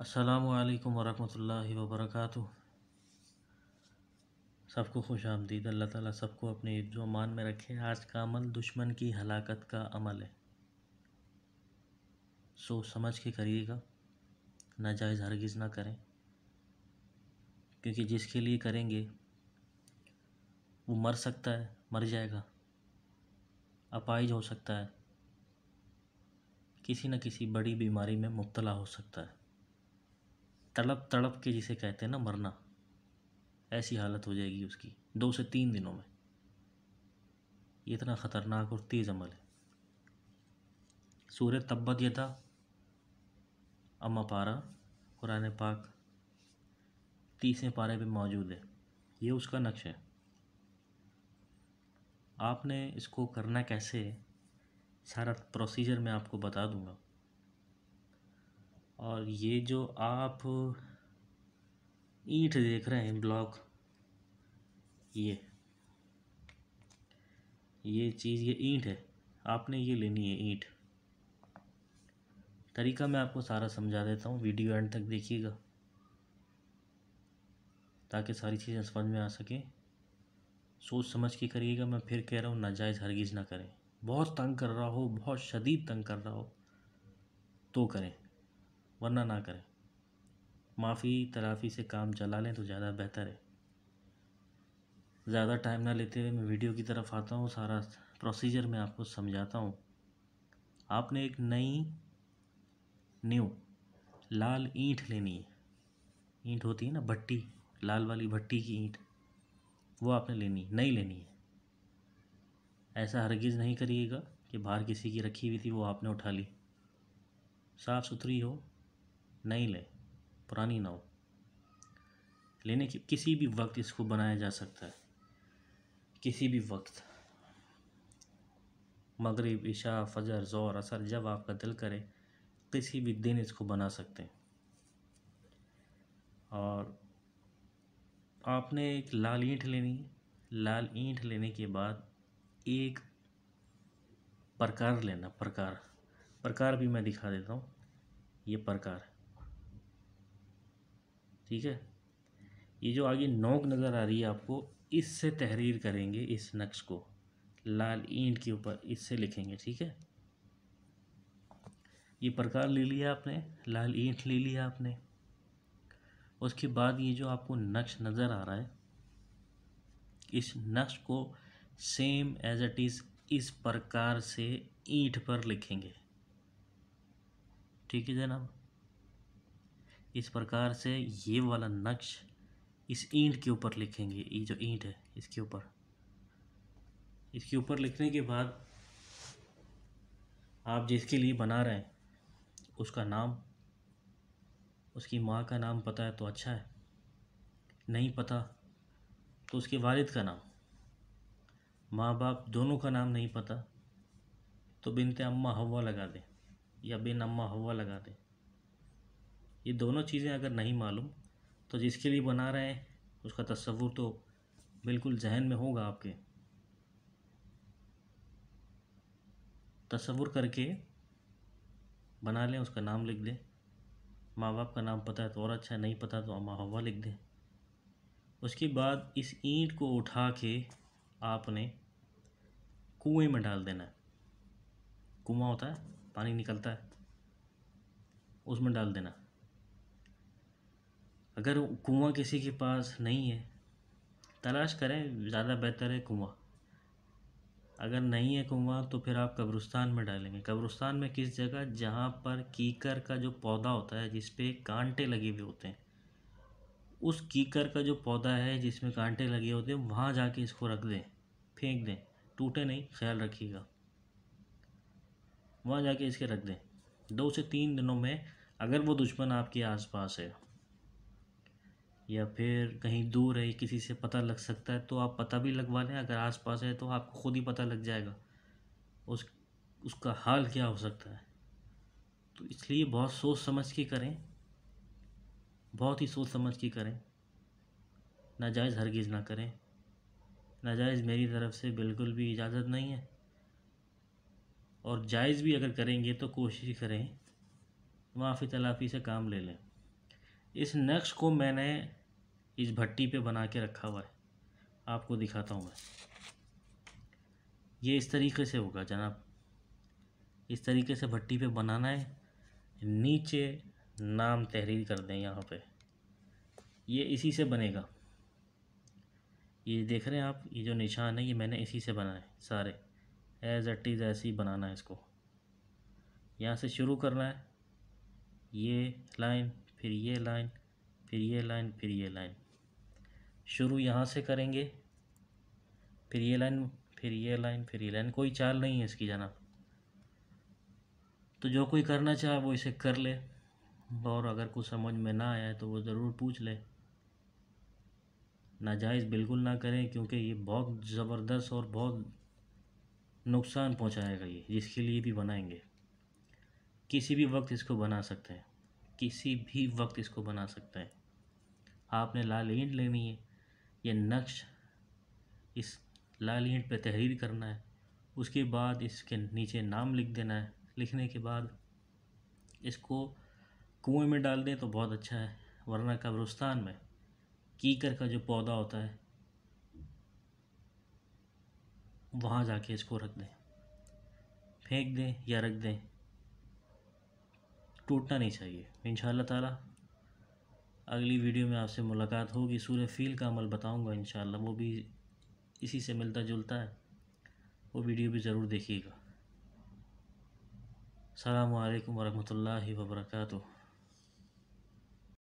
अस्सलामुअलैकुम वरहमतुल्लाहि वबरकातुह। सबको खुश आमदीद। अल्लाह ताला सबको अपने हिफ्ज़ व अमान में रखे। आज का अमल दुश्मन की हलाकत का अमल है। सोच समझ के करिएगा, नाजायज़ हरगिज़ ना करें, क्योंकि जिसके लिए करेंगे वो मर सकता है, मर जाएगा, अपाहिज हो सकता है, किसी न किसी बड़ी बीमारी में मुब्तला हो सकता है। तड़प तड़प के जिसे कहते हैं ना मरना, ऐसी हालत हो जाएगी उसकी 2 से 3 दिनों में। ये इतना ख़तरनाक और तेज़ अमल है। सूरह तब्बत यदा अम्मा पारा कुरान पाक 30वें पारे पे मौजूद है। ये उसका नक्श है। आपने इसको करना कैसे है, सारा प्रोसीजर मैं आपको बता दूंगा। और ये जो आप ईंट देख रहे हैं, ब्लॉक, ये चीज़, ये ईंट है। आपने ये लेनी है ईंट। तरीका मैं आपको सारा समझा देता हूँ, वीडियो एंड तक देखिएगा ताकि सारी चीज़ें समझ में आ सकें। सोच समझ के करिएगा। मैं फिर कह रहा हूँ, नाजायज़ हरगिज़ ना करें। बहुत तंग कर रहा हो, बहुत शदीद तंग कर रहा हो तो करें, वरना ना करें। माफ़ी तलाफ़ी से काम चला लें तो ज़्यादा बेहतर है। ज़्यादा टाइम ना लेते हुए मैं वीडियो की तरफ आता हूँ। सारा प्रोसीजर मैं आपको समझाता हूँ। आपने एक न्यू लाल ईंट लेनी है। ईंट होती है ना भट्टी, लाल वाली भट्टी की ईंट, वो आपने लेनी है, नई लेनी है। ऐसा हरगिज़ नहीं करिएगा कि बाहर किसी की रखी हुई थी वो आपने उठा ली। साफ़ सुथरी हो, नई लें, पुरानी ना हो। लेने की किसी भी वक्त इसको बनाया जा सकता है, किसी भी वक्त, मगरिब, इशा, फजर, ज़ोहर, असर, जब आपका दिल करे किसी भी दिन इसको बना सकते हैं। और आपने एक लाल ईंट लेनी है। लाल ईंट लेने के बाद एक प्रकार लेना। प्रकार भी मैं दिखा देता हूँ। ये प्रकार, ठीक है। ये जो आगे नोक नज़र आ रही है आपको, इससे तहरीर करेंगे इस नक्श को। लाल ईंट के ऊपर इससे लिखेंगे, ठीक है। ये प्रकार ले लिया आपने, लाल ईंट ले लिया आपने। उसके बाद ये जो आपको नक्श नज़र आ रहा है, इस नक्श को सेम एज इट इज़ इस प्रकार से ईंट पर लिखेंगे, ठीक है जनाब। इस प्रकार से ये वाला नक्श इस ईंट के ऊपर लिखेंगे। ये जो ईंट है इसके ऊपर लिखने के बाद आप जिसके लिए बना रहे हैं उसका नाम, उसकी माँ का नाम पता है तो अच्छा है, नहीं पता तो उसके वालिद का नाम। माँ बाप दोनों का नाम नहीं पता तो बिनते अम्मा हव्वा लगा दें या बिन अम्मा हव्वा लगा दें। ये दोनों चीज़ें अगर नहीं मालूम तो जिसके लिए बना रहे हैं उसका तस्वुर तो बिल्कुल जहन में होगा आपके। तस्वुर करके बना लें, उसका नाम लिख दें। माँ बाप का नाम पता है तो और अच्छा है, नहीं पता तो अम्मा हव्वा लिख दें। उसके बाद इस ईंट को उठा के आपने कुएं में डाल देना है। कुआं होता है, पानी निकलता है, उसमें डाल देना। अगर कुआं किसी के पास नहीं है, तलाश करें, ज़्यादा बेहतर है कुआं। अगर नहीं है कुआं तो फिर आप कब्रिस्तान में डालेंगे। कब्रिस्तान में किस जगह, जहाँ पर कीकर का जो पौधा होता है जिस पे कांटे लगे हुए होते हैं, उस कीकर का जो पौधा है जिसमें कांटे लगे होते हैं, वहाँ जाके इसको रख दें, फेंक दें। टूटे नहीं, ख्याल रखिएगा। वहाँ जाके इसके रख दें। 2 से 3 दिनों में अगर वो दुश्मन आपके आसपास है या फिर कहीं दूर है, किसी से पता लग सकता है तो आप पता भी लगवा लें। अगर आसपास है तो आपको खुद ही पता लग जाएगा उसका हाल क्या हो सकता है। तो इसलिए बहुत सोच समझ के करें, बहुत ही सोच समझ के करें। नाजायज़ हरगिज़ ना करें। नाजायज़ मेरी तरफ से बिल्कुल भी इजाज़त नहीं है। और जायज़ भी अगर करेंगे तो कोशिश करें माफ़ी तलाफ़ी से काम ले लें। इस नक्श को मैंने इस भट्टी पे बना के रखा हुआ है, आपको दिखाता हूँ मैं। ये इस तरीके से होगा जनाब, इस तरीके से भट्टी पे बनाना है। नीचे नाम तहरीर कर दें यहाँ पे, ये इसी से बनेगा। ये देख रहे हैं आप, ये जो निशान है ये मैंने इसी से बनाए सारे, एज इट इज़ ऐसे ही बनाना है इसको। यहाँ से शुरू करना है, ये लाइन, फिर ये लाइन, फिर ये लाइन, फिर ये लाइन। शुरू यहाँ से करेंगे, फिर ये लाइन, फिर ये लाइन, फिर ये लाइन। कोई चाल नहीं है इसकी जनाब। तो जो कोई करना चाहे वो इसे कर ले, और अगर कुछ समझ में ना आया तो वो ज़रूर पूछ ले। नाजायज़ बिल्कुल ना करें, क्योंकि ये बहुत ज़बरदस्त और बहुत नुकसान पहुंचाएगा ये, जिसके लिए भी बनाएंगे। किसी भी वक्त इसको बना सकते हैं, किसी भी वक्त इसको बना सकते हैं। आपने लाल ईंट लेनी है, ये नक्श इस लाल ईंट पे तहरीर करना है, उसके बाद इसके नीचे नाम लिख देना है। लिखने के बाद इसको कुएं में डाल दें तो बहुत अच्छा है, वरना कब्रिस्तान में कीकर का जो पौधा होता है वहाँ जाके इसको रख दें, फेंक दें या रख दें, टूटना नहीं चाहिए। इंशाअल्लाह ताला अगली वीडियो में आपसे मुलाकात होगी। सूरह फील का अमल बताऊंगा इंशाअल्लाह, वो भी इसी से मिलता जुलता है, वो वीडियो भी ज़रूर देखिएगा। अस्सलामु अलैकुम वरहमतुल्लाहि वबरकातुहू।